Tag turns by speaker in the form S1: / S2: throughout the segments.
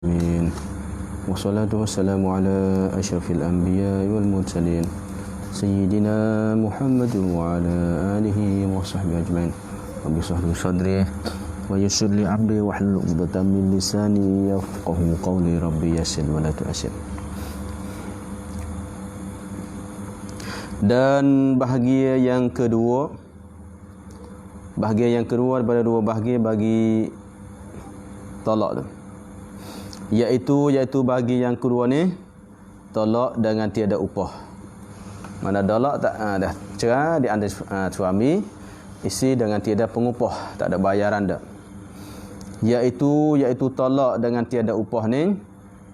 S1: Amin. Wassalatu wassalamu ala asyrafil anbiya'i wal mursalin Sayyidina Muhammadin wa ala alihi wa sahbihi ajma'in. Rabbi shrah sadri wa yassir li amri wahlul 'uqdatam min lisani yafqahu qawli. Rabbi yassir wa la tu'assir. Dan bahagia yang kedua daripada dua bahagia bagi tolak tu, iaitu bagi yang kedua ni tolak dengan tiada upah. Mana tolak tak dah cerai di antara suami isteri dengan tiada pengupah, tak ada bayaran dak. Iaitu tolak dengan tiada upah ni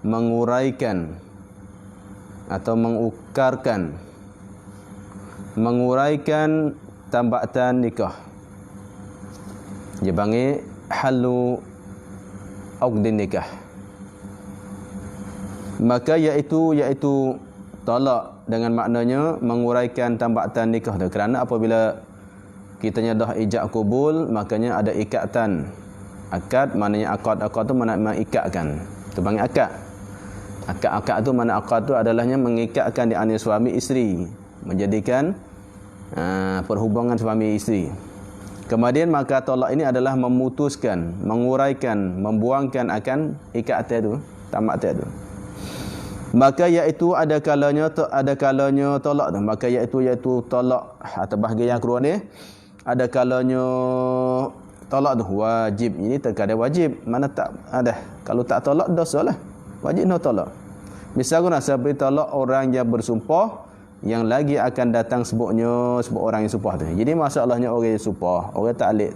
S1: menguraikan atau menguraikan tambatan nikah. Dia panggil halu uqdin nikah. Maka iaitu tolak dengan maknanya menguraikan tambatan nikah tu. Kerana apabila kitanya dah ijab kubul, makanya ada ikatan. Akad maknanya akad tu maknanya mengikatkan. Tu panggil akad. Akad tu makna akad tu adalahnya mengikatkan di antara suami isteri, menjadikan perhubungan suami isteri. Kemudian maka tolak ini adalah memutuskan, menguraikan, membuangkan akan ikatan tu, tambatan tu. Maka iaitu ada kalanya tolak tu. Maka iaitu tolak atau bahagian yang kedua ni ada kalanya tolak tu wajib. Ini terkadang wajib, mana tak ada. Kalau tak tolak dosalah. Wajib nak tolak. Misalnya seperti tolak orang yang bersumpah yang lagi akan datang sebut orang yang sumpah tu. Jadi masalahnya orang yang sumpah, orang taklid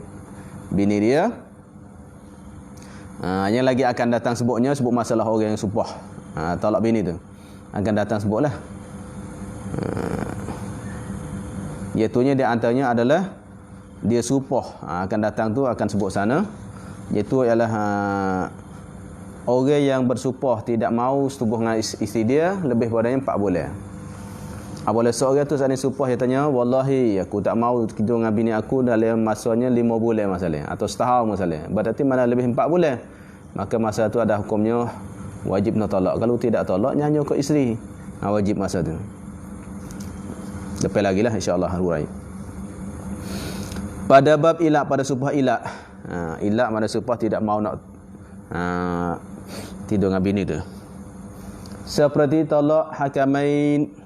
S1: bini dia, yang lagi akan datang sebut masalah orang yang sumpah. Tolak bini tu akan datang sebutlah. Iaitunya di antaranya adalah dia sumpah, akan datang tu akan sebut sana. Iaitu ialah orang yang bersumpah tidak mau setubuh dengan isteri dia lebih padanya 4 bulan. Apabila seorang tu saling sumpah, dia tanya, wallahi aku tak mau tidur dengan bini aku dalam masanya 5 bulan masalah, atau setahun masalah. Berarti mana lebih 4 bulan, maka masa tu ada hukumnya wajib nak tolak. Kalau tidak tolak, nyanyi ke isteri. Wajib masa tu. Lepas lagi lah insyaAllah hurai. Pada bab ilak, pada sumpah ilak. Ilak mana sumpah tidak mau nak tidur dengan bini tu. Seperti tolak hakamain.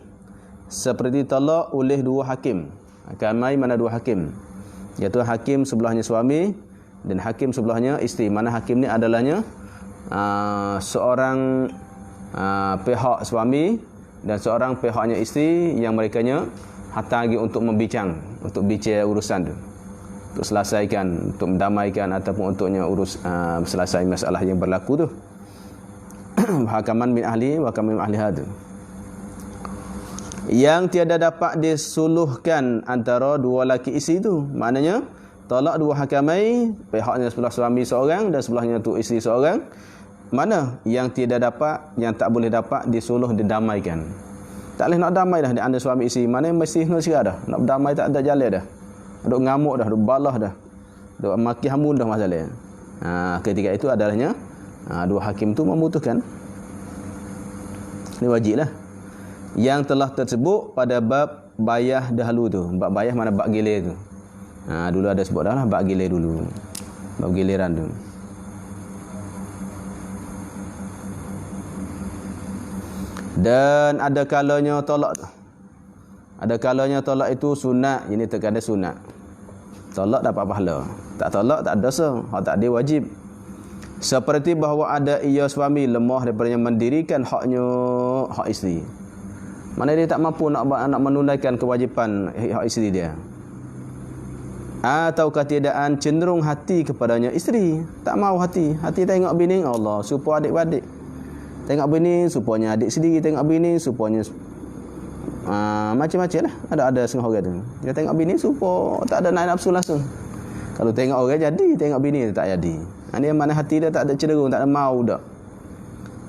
S1: Seperti tolak oleh dua hakim. Hakamain mana dua hakim. Iaitu hakim sebelahnya suami dan hakim sebelahnya isteri. Mana hakim ni adalahnya seorang pihak suami dan seorang pihaknya isteri yang merekanya hantar lagi untuk membincang, untuk bincang urusan tu, untuk selesaikan, untuk mendamaikan ataupun untuknya selesai masalah yang berlaku tu. Hakaman min ahli wa hakaman min ahli hadu. Yang tiada dapat disuluhkan antara dua laki isteri tu. Maknanya tolak dua hakamai, pihaknya sebelah suami seorang dan sebelahnya tu isteri seorang. Mana yang tidak dapat, yang tak boleh dapat disuluh, didamaikan. Tak boleh nak damai dah di antara suami isteri. Mana yang mesti nak cerai dah. Nak berdamai tak ada jalan dah. Duk ngamuk dah, duk balah dah. Duk maki hamun dah masalah. Ketika itu adalahnya dua hakim tu memutuskan. Ini wajib lah. Yang telah tersebut pada bab bayah dahulu tu. Bab bayah mana bab gilir tu. Dulu ada sebut dah lah bab gilir dulu. Bab giliran tu. Dan ada kalanya tolak tu. Ada kalanya tolak itu sunat. Ini terkadang sunat. Tolak dapat pahala. Tak tolak tak ada dosa. Hak tak ada wajib. Seperti bahawa ada ia suami lemah daripada mendirikan hak isteri. Mana dia tak mampu nak menunaikan kewajipan hak isteri dia. Atau ketiadaan cenderung hati kepadanya isteri. Tak mau hati tengok bini, Allah supaya adik-adik. Tengok bini supaya adik sendiri, tengok bini supaya macam-macam lah. Ada setengah orang tu. Dia tengok bini supaya tak ada naik nafsu langsung. Kalau tengok orang jadi, tengok bini tak jadi. Ini mana hati dia tak ada cenderung, tak ada mau dak.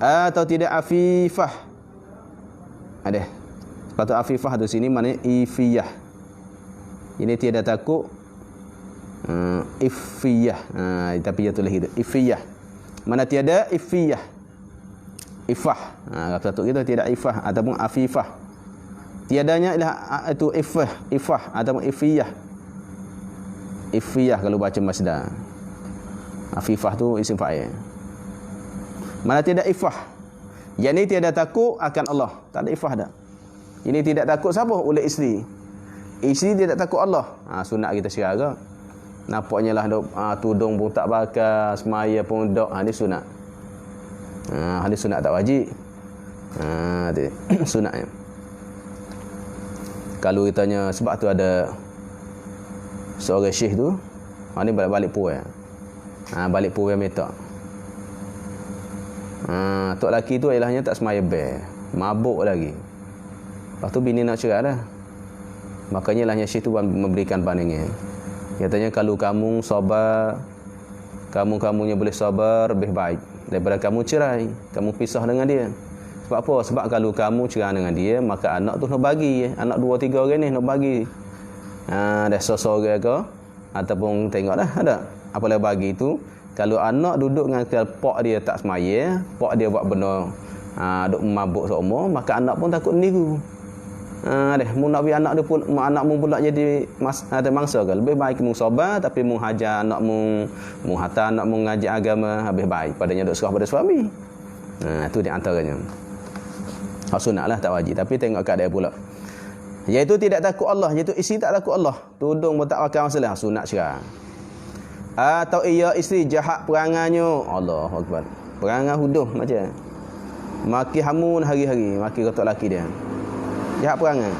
S1: Atau tidak afifah. Ada. Sepatu afifah tu sini mana ifiyah. Ini tiada takut ifiyah. Tapi dia tulis itu ifiyah. Mana tiada ifiyah. ifah. Satu kita tidak ifah ataupun afifah. Tiadanya ialah itu ifah ataupun ifiyah. Ifiyah kalau baca masdar. Afifah tu isim fa'il. Mana tidak ifah. Yang ini tiada takut akan Allah. Tak ada ifah dah. Ini tidak takut siapa? Oleh isteri. Isteri tidak takut Allah. Sunat kita sekarang. Nampaknya lah tudung pun tak bakar, semaya pun dok. Ini sunat. Ini sunat tak wajib. Sunatnya. Kalau ditanya sebab tu ada seorang syekh tu, ni balik puai. Balik puai minta. Tok laki tu ilahnya tak semaya bel. Mabuk lagi. Lepas tu bini nak cerai dah. Makanya ilahnya syekh tu memberikan pandangan. Katanya kalau kamu sabar, kamunya boleh sabar lebih baik daripada kamu cerai, kamu pisah dengan dia. Sebab apa? Sebab kalau kamu cerai dengan dia, maka anak tu nak bagi, anak 2-3 orang ni nak bagi. Dah seorang ke ataupun tengoklah ada. Apalah bagi tu, kalau anak duduk dengan pak dia tak semaya, pak dia buat benda duk mabuk seumur, maka anak pun takut niru. Mu nak biar anak dia pun anakmu pula jadi ada mangsa ke? Lebih baik mu sabar tapi mu hajar anakmu, mu hantar anakmu ngaji agama lebih baik padanya duk serah pada suami. Itu di antaranya. Hak sunatlah tak wajib tapi tengok keadaan pula. Iaitu tidak takut Allah, iaitu isteri tak takut Allah. Tudung pun tak pakai masalah, sunat sekarang. Atau ia isteri jahat perangainya. Allahu akbar. Perangai huduh macam maki hamun hari-hari, maki ketok laki dia. Jahat perangai.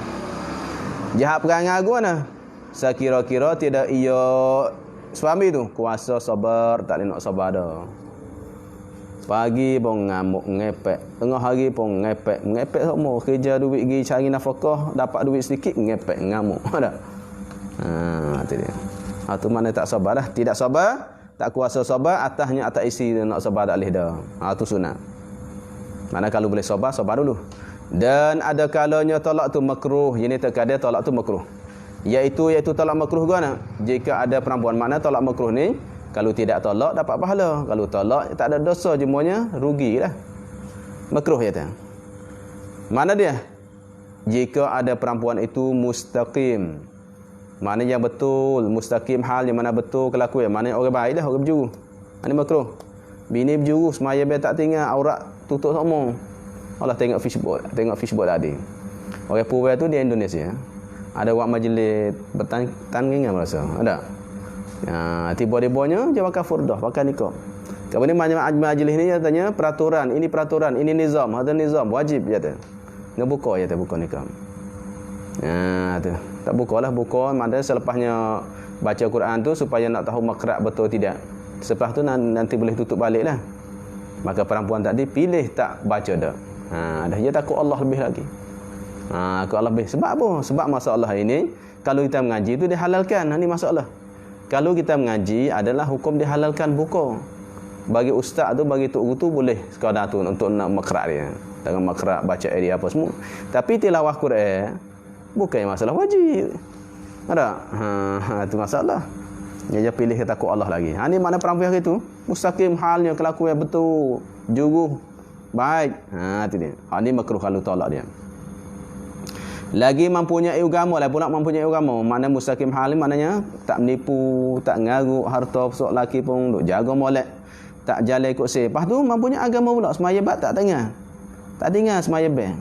S1: Jahat perangai aku mana? Sekira-kira tidak ia suami tu kuasa sabar, tak boleh nak sabar dah. Pagi pun ngamuk, ngepek. Tengah hari pun ngepek. Ngepek semua. Kerja duit pergi cari nafkah, dapat duit sedikit, ngepek, ngamuk. Ada? Itu dia. Itu mana tak sabar dah. Tidak sabar, tak kuasa sabar, atasnya atas isi nak sabar tak boleh dah. Itu sunat. Mana kalau boleh sabar, sabar dulu. Dan ada kalanya tolak tu makruh. Ini terkadang tolak tu makruh. Iaitu tolak makruh guna. Jika ada perempuan, makna tolak makruh ni kalau tidak tolak dapat pahala. Kalau tolak tak ada dosa, semuanya rugilah. Makruh ya tak? Mana dia? Jika ada perempuan itu mustaqim. Mana yang betul, mustaqim hal yang mana betul kelakuan, mana orang baiklah, orang berjuru. Ini makruh. Bini berjuru semaya biar tak tinggal aurat tutup semua. Allah tengok Facebook tadi. Orang Puwai tu di Indonesia. Ada buat majlis bertandingan rasa. Ada. Tiba-tibanya dia pakai furdah, pakai nikah. Kemudian majlis ni dia tanya peraturan, ini nizam, ada nizam wajib dia kata. Nak buka dia buka nikah. Tu. Tak bukalah, buka mana selepasnya baca Quran tu supaya nak tahu makhraj betul tidak. Selepas tu nanti boleh tutup baliklah. Maka perempuan tadi pilih tak baca dah. Dah dia takut Allah lebih lagi. Takut Allah lebih. Sebab apa? Sebab masalah ini kalau kita mengaji itu dihalalkan. Ini masalah. Kalau kita mengaji adalah hukum dihalalkan buka. Bagi ustaz tu, bagi tok guru tu boleh sekadar tu untuk nak makhraj dia. Dengan makhraj baca area apa semua. Tapi tilawah Quran bukan masalah wajib. Ada? Itu masalah. Dia pilih takut Allah lagi. Ini mana perempuan itu mustaqim halnya, kelakuan betul, juru baik. Itu dia. Ini makruh kalau tolak dia. Lagi mempunyai agama lah pula, mempunyai agama. Mana mustaqim hal maknanya tak menipu, tak ngaruk harta sok laki pun duk jaga molek, tak jalan ikut se. Lepas tu mempunyai agama pula, semaya bat tak dengar. Tak dengar semaya bel.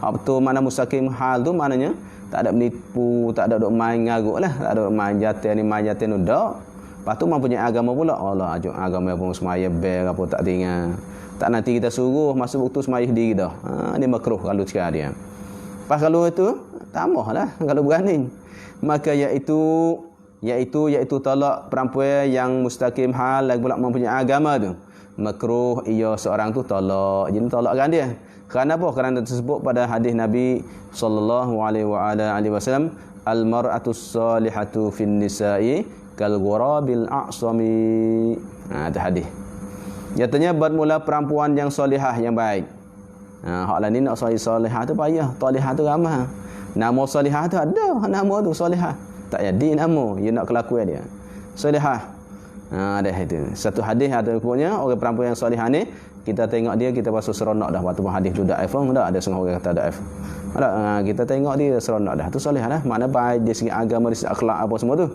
S1: Hak betul mana mustaqim hal tu maknanya tak ada menipu, tak ada duk main ngaruk lah, tak ada main jatuh ni main jatuh ni dak. Lepas tu mempunyai agama pula. Allah ajuk agama pun semaya bel apa tak dengar. Tak nanti kita suruh masuk waktu semaya sendiri dah. Ini makruh kalau cakap dia. Pas kalau itu tambahlah kalau berani. Maka iaitu tolak perempuan yang mustaqim hal lagi pula mempunyai agama tu. Makruh ia seorang tu tolak. Jadi tolakkan dia. Kerana apa? Kerana tersebut pada hadis Nabi sallallahu alaihi wasallam, al-mar'atus salihatu fin nisa'i kal ghurabil a'sami. Itu hadis. Nyatanya bermula perempuan yang solihah yang baik. Hak lain ni nak solihah tu payah. Solihah tu ramah. Nama solihah tu ada. Nama tu solihah. Tak jadi nama. Dia nak kelakuan dia. Solihah. Dah itu. Satu hadis ada punya orang perempuan yang solihah ni kita tengok dia, kita rasa seronok dah. Waktu hadis tu daif pun dah ada setengah orang kata daif. Kita tengok dia seronok dah. Tu soleh dah. Mana baik dia segi agama, dia segi akhlak apa semua tu.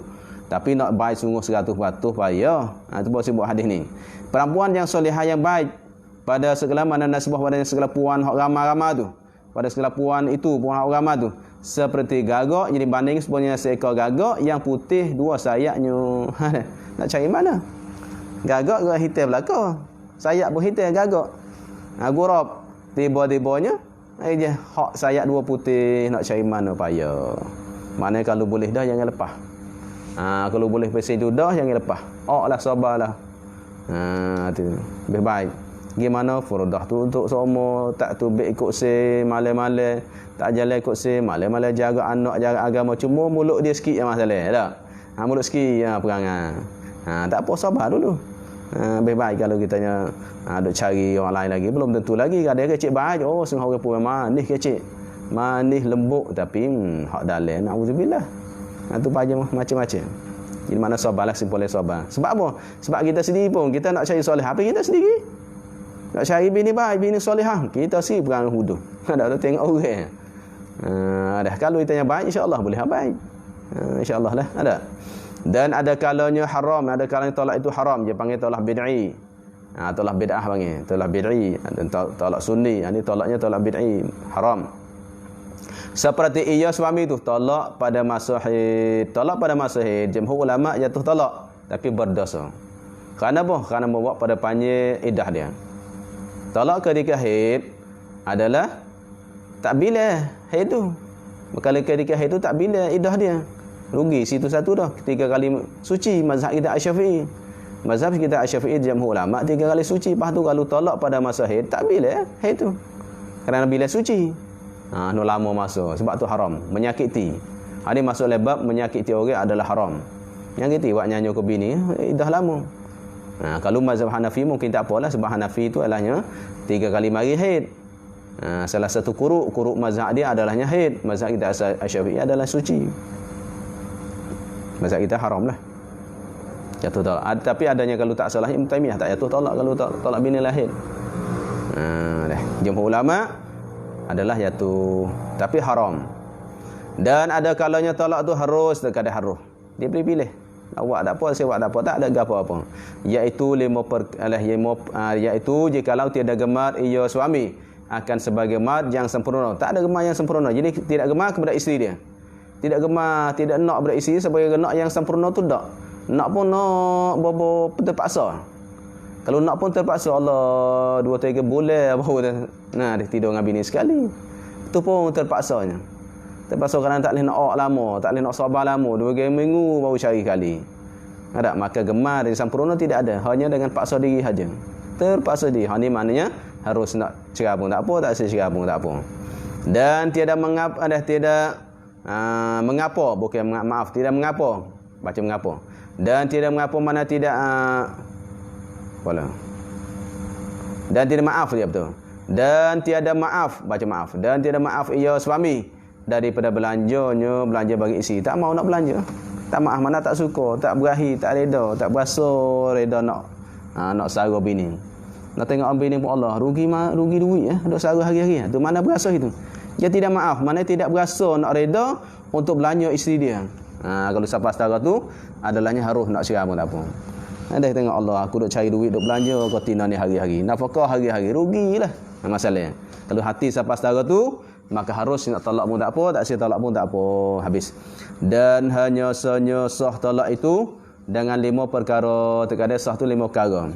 S1: Tapi nak baik sungguh 100% payah. Tu baru sebut hadis ni. Perempuan yang solehah yang baik pada segala mana nasbah, pada segala puan hak ramai-ramai tu. Pada segala puan itu, puan hak ramai tu. Seperti gagak, jadi banding sebenarnya seekor gagak yang putih dua sayapnya. Nak cari mana? Gagak ke hitam belaka. Sayap pun hitam gagak. Gurap. Tiba-tibanya je hak sayap dua putih, nak cari mana payah. Mana kalau boleh dah jangan lepas. Kalau boleh bersih tu dah jangan lepas. Lah sabarlah. Tu lebih baik. Gimana furudah tu untuk semua, tak tubik ikut se malam-malam, tak jalan ikut se malam-malam, jaga anak, jaga agama, cuma mulut dia sikit yang masalah tak. Mulut sikit perangai. Tak apa, sabar dulu. Lebih baik kalau kitanya duk cari orang lain lagi, belum tentu lagi ada kecik baik. Setengah orang pun manis kecik, manis lembut, tapi hak dalam auzubillah. Tu baca macam-macam. Jadi mana sabarlah, simpulnya sabar. Sebab apa? Sebab kita sendiri pun kita nak cari soleh, apa kita sendiri nak cari bini baik, bini solehah, kita si perangai huduh. Ada tengok orang. Dah kalau kitanya baik, insya-Allah boleh baik. Insya-Allah lah ada. Dan ada kalanya haram, ada kalanya tolak itu haram, dia panggil tolak bid'i. Tolak bid'ah panggil, tolak bid'i, dan tolak sunni. Ini tolaknya tolak bid'i, haram. Seperti ia suami tu tolak pada masa haid. Tolak pada masa haid, jumhur ulama jatuh tolak, tapi berdosa. Kerana apa? Kerana membawa pada panjang iddah dia. Tolak ketika haid adalah tak bila haid tu. Kalau ketika haid tu tak bila iddah dia. Rugi situ satu dah. 3 kali suci mazhab kita Asy-Syafi'i. Mazhab kita Asy-Syafi'i jamhur ulama 3 kali suci. Lepas tu kalau tolak pada masa haid tak bila haid tu. Kerana bila suci. No lama masa. Sebab tu haram, menyakiti. Ada masuk lebab menyakiti orang adalah haram. Menyakiti buat nyanyi ke bini iddah lama. Kalau mazhab Hanafi mungkin tak apalah, sebab Hanafi itu alahnya 3 kali mari haid. Salah satu kuruk mazhab dia adalahnya haid. Mazhab kita Asy-Syafi'i adalah suci. Mazhab kita haram lah. Jatuh tolak. Tapi adanya kalau tak salah Ibn Taimiyah tak jatuh tolak kalau tolak bini lahir. Jumhur ulama adalah jatuh, tapi haram. Dan ada kalanya tolak tu harus dekat haruh. Dia boleh pilih. Awak tak apa, saya buat tak apa, tak ada apa-apa. Iaitu iaitu jikalau tiada gemar ia suami akan sebagai mat yang sempurna. Tak ada gemar yang sempurna. Jadi tidak gemar kepada isteri dia. Tidak gemar, tidak nak kepada isteri sebagai nak yang sempurna tu tak. Nak pun nak bobo terpaksa. Kalau nak pun terpaksa, Allah 2-3 bulan baru dia tidur dengan bini sekali. Itu pun terpaksanya. Terpaksa kerana tak boleh nak lama, tak boleh nak sabar lama, 2 minggu baru cari kali. Ada, maka gemar yang sempurna tidak ada, hanya dengan paksa diri saja. Terpaksa diri. Ini maknanya harus nak cerai pun tak apa, tak cerai pun tak apa. Dan tiada mengapa, mengapa, bukan maaf, tidak mengapa. Baca mengapa. Dan tidak mengapa mana tidak dan tidak maaf dia betul. Dan tiada maaf, baca maaf. Dan tiada maaf ia suami daripada belanja bagi isteri. Tak mau nak belanja. Tak maaf, mana tak suka, tak berahi, tak reda, tak berasa reda nak sara bini. Nak tengok bini pun Allah, rugi duit duk sara hari-hari. Tu mana berasa itu. Dia tidak maaf, mana tidak berasa nak reda untuk belanja isteri dia. Kalau siapa setara tu adalahnya harus nak cerai pun tak apa. Ada tengok Allah, aku duk cari duit duk belanja kau tina ni hari-hari. Nafkah hari-hari, rugilah. Masalahnya. Kalau hati siapa setara tu, maka harus nak talak pun tak apa, tak sah talak pun tak apa, habis. Dan hanya sah talak itu dengan 5 perkara. Terkadang sah tu 5 perkara.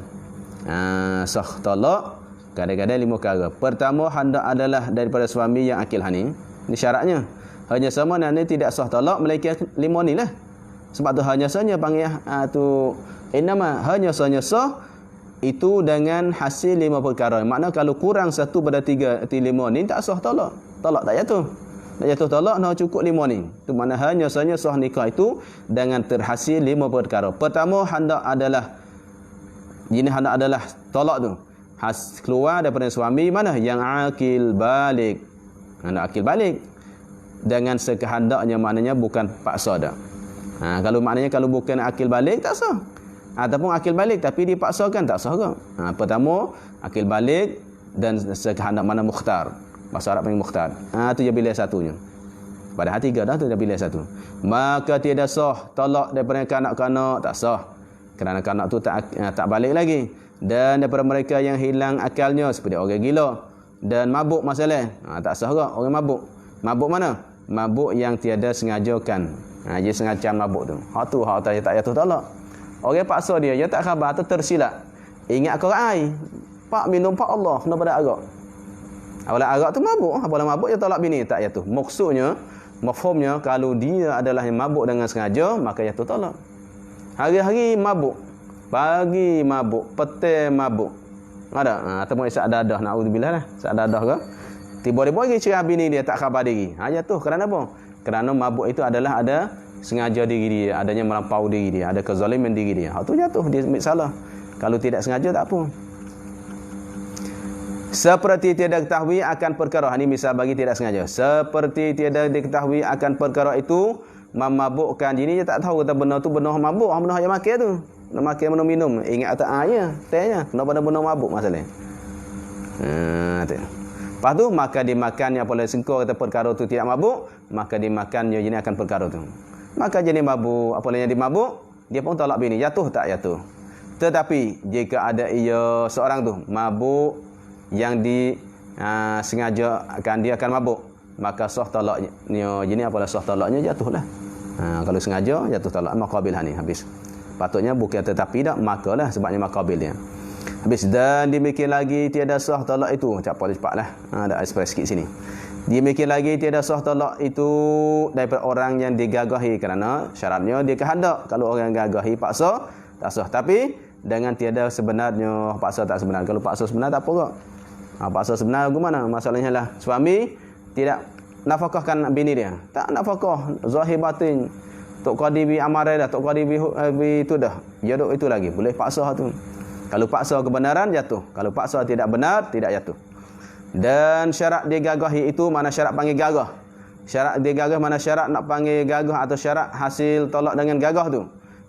S1: Sah talak kadang-kadang 5 perkara. Pertama, hendak adalah daripada suami yang akil hani. Ini syaratnya. Hanya sama nanti tidak sah talak melainkan 5 ni lah. Sebab tu hanya sahnya panggil tu inama hanya sah itu dengan hasil 5 perkara. Makna kalau kurang 1/3 5 ni tak sah talak. Talak tak jatuh. Tak jatuh talak, nak cukup 5 ni. Itu makna hanya sah nikah itu dengan terhasil 5 perkara. Pertama, hendak adalah talak tu keluar daripada suami mana yang akil balik. Hendak akil balik dengan sekehendaknya, maknanya bukan paksa dah. Kalau maknanya kalau bukan akil balik tak sah. Ataupun akil balik tapi dipaksakan tak sah ke? Pertama akil balik dan sekehendak mana mukhtar. Bahasa Arab panggil mukhtar. Tu dia pilih satunya. Pada hati tiga dah tu dia pilih satu. Maka tidak sah talak daripada kanak-kanak, tak sah. Kerana kanak tu tak balik lagi. Dan daripada mereka yang hilang akalnya seperti orang gila dan mabuk masalah. Tak sah ke orang mabuk. Mabuk mana? Mabuk yang tiada sengajakan. Dia sengaja mabuk tu. Hak tu hak tak jatuh talak. Orang paksa dia tak khabar tu tersilap. Ingat Quran. Pak minum pak Allah kena pada arak. Apabila arak tu mabuk, apabila mabuk dia tolak bini tak jatuh. Maksudnya, mafhumnya kalau dia adalah yang mabuk dengan sengaja, maka jatuh tolak. Hari-hari mabuk, pagi mabuk, petang mabuk. Ada ataupun isyak dadah, naudzubillah lah. Isyak dadah ke? Tiba-tiba lagi cerai bini dia tak khabar diri. Jatuh kerana apa? Kerana mabuk itu adalah ada sengaja diri dia, adanya melampau diri dia, ada kezaliman diri dia. Hak tu jatuh dia salah. Kalau tidak sengaja tak apa. Seperti tiada ketahui akan perkara. Ini misal bagi tidak sengaja. Seperti tiada diketahui akan perkara itu memabukkan. Jadi dia tak tahu kata benda tu benar mabuk, benar yang makan tu. Nak makan minum. Ingat tak air, tehnya. Kenapa benar mabuk masalah. Lepas tu maka dimakannya apabila sengkau kata perkara tu tidak mabuk, maka dimakannya jadi akan perkara tu. Maka jadi mabuk, apabila yang dimabuk, dia pun tolak bini, jatuh tak jatuh. Tetapi jika ada ia seorang tu mabuk yang sengaja dia akan mabuk, maka sah talaknya. Jadi apabila sah talaknya jatuhlah. Kalau sengaja jatuh talak maqabil ni habis. Patutnya bukan tetapi dak makalah sebabnya maqabil dia. Habis dan demikian lagi tiada sah talak itu. Cepatlah. Ada express sikit sini. Demikian lagi tiada sah talak itu daripada orang yang digagahi kerana syaratnya dia kehendak. Kalau orang gagahi paksa tak sah. Tapi dengan tiada sebenarnya paksa tak sebenar. Kalau paksa sebenar tak apa kok. Paksa sebenar bagaimana? Masalahnya lah suami tidak nafkahkan bini dia. Tak nafkah zahir batin. Tok qadi bi amarai dah, tok qadi bi itu dah. Ya duk itu lagi. Boleh paksa tu. Kalau paksa kebenaran jatuh. Kalau paksa tidak benar tidak jatuh. Dan syarat digagahi itu mana syarat panggil gagah. Syarat digagah mana syarat nak panggil gagah atau syarat hasil tolak dengan gagah tu.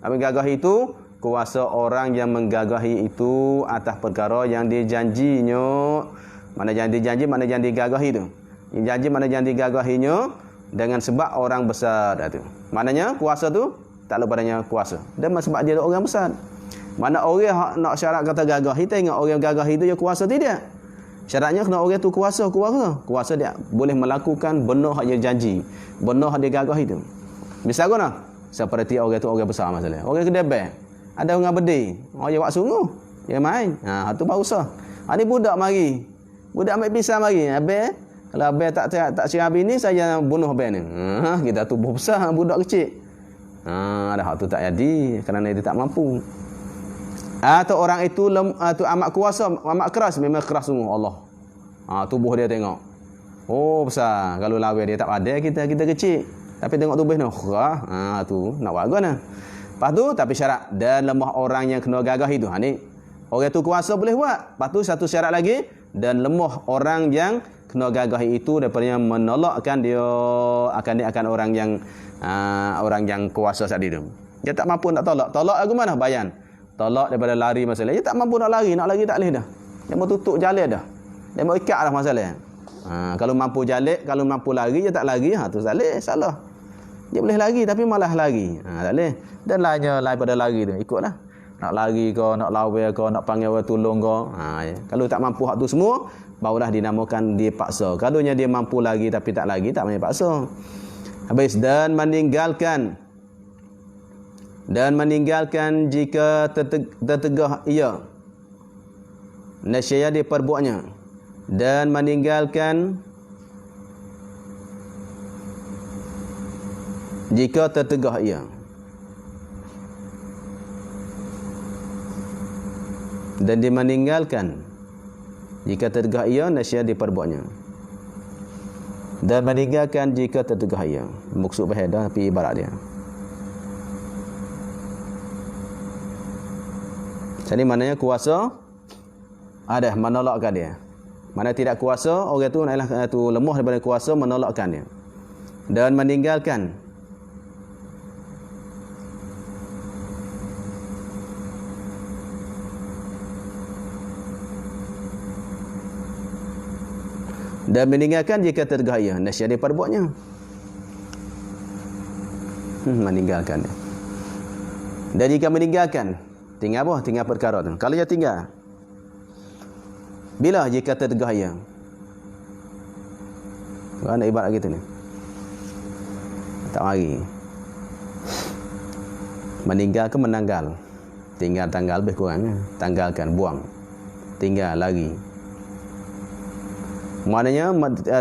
S1: Apa gagah itu? Kuasa orang yang menggagahi itu atas perkara yang dijanjinya. Mana yang dijanji, mana yang digagahi itu. Yang janji mana yang digagahinya dengan sebab orang besar itu. Maknanya kuasa tu tak lepas padanya kuasa. Dan sebab dia orang besar. Mana orang nak syarat kata gagahi, tengok orang gagahi itu dia kuasa tidak. Syaratnya kena orang tu kuasa. Kuasa dia boleh melakukan benar yang dia janji. Benar yang dia gagahi itu. Misalnya seperti orang tu orang besar masalah. Orang kedebel. Ada orang berdiri. Orang dia buat sungguh. Dia main. Tu baru sah. Ni budak mari. Budak ambil pisau mari. Abang, kalau abang tak cerah bini, saya bunuh abang ni. Kita tubuh besar, budak kecil. Ada hak tu tak jadi. Kerana dia tak mampu. Atau orang itu tu amat kuasa, amat keras. Memang keras sungguh Allah. Tubuh dia tengok. Oh besar. Kalau lawan dia tak ada, kita kecil. Tapi tengok tubuh ni. Tu nak buat apa nak? Lepas tu tapi syarat dan lemah orang yang kena gagah itu. Ni orang tu kuasa boleh buat. Lepas tu satu syarat lagi dan lemah orang yang kena gagah itu daripada menolakkan dia akan orang yang kuasa tadi tu. Dia tak mampu nak tolak. Tolak lagu mana? Bayan. Tolak daripada lari masalah. Dia tak mampu nak lari tak boleh dah. Dia mau tutup jalan dah. Dia mau ikat dah masalah. Kalau mampu jalan, kalau mampu lari dia tak lari, tu salah. Dia boleh lari tapi malah lari. Tak boleh. Dan lainnya pada lari tu ikutlah. Nak lari ke, nak lawan ke, nak panggil orang tolong ke. Kalau tak mampu hak tu semua, barulah dinamakan dia paksa. Kalau dia mampu lagi tapi tak lagi, tak boleh paksa. Habis dan meninggalkan jika tertegah ia. Nescaya dia perbuatnya. Dan meninggalkan jika tertegah ia. Dan dia meninggalkan jika tertegah ia, nasya diperbuatnya. Dan meninggalkan jika tertegah ia. Maksud bahagia tapi ibarat dia. Jadi maknanya kuasa ada menolakkan dia. Mana tidak kuasa, orang tu adalah tu lemah daripada kuasa menolakkan dia. Dan meninggalkan Dan meninggalkan jika tergah ia, nasihat dia perbuatnya. Meninggalkan dia. Dan jika meninggalkan, tinggal apa? Tinggal perkara tu. Kalau dia tinggal, bila jika tergah ia? Nak ibarat gitu ni. Tak mari. Meninggalkan menanggal. Tinggal tanggal lebih kurang. Tanggalkan, buang. Tinggal, lari. Maknanya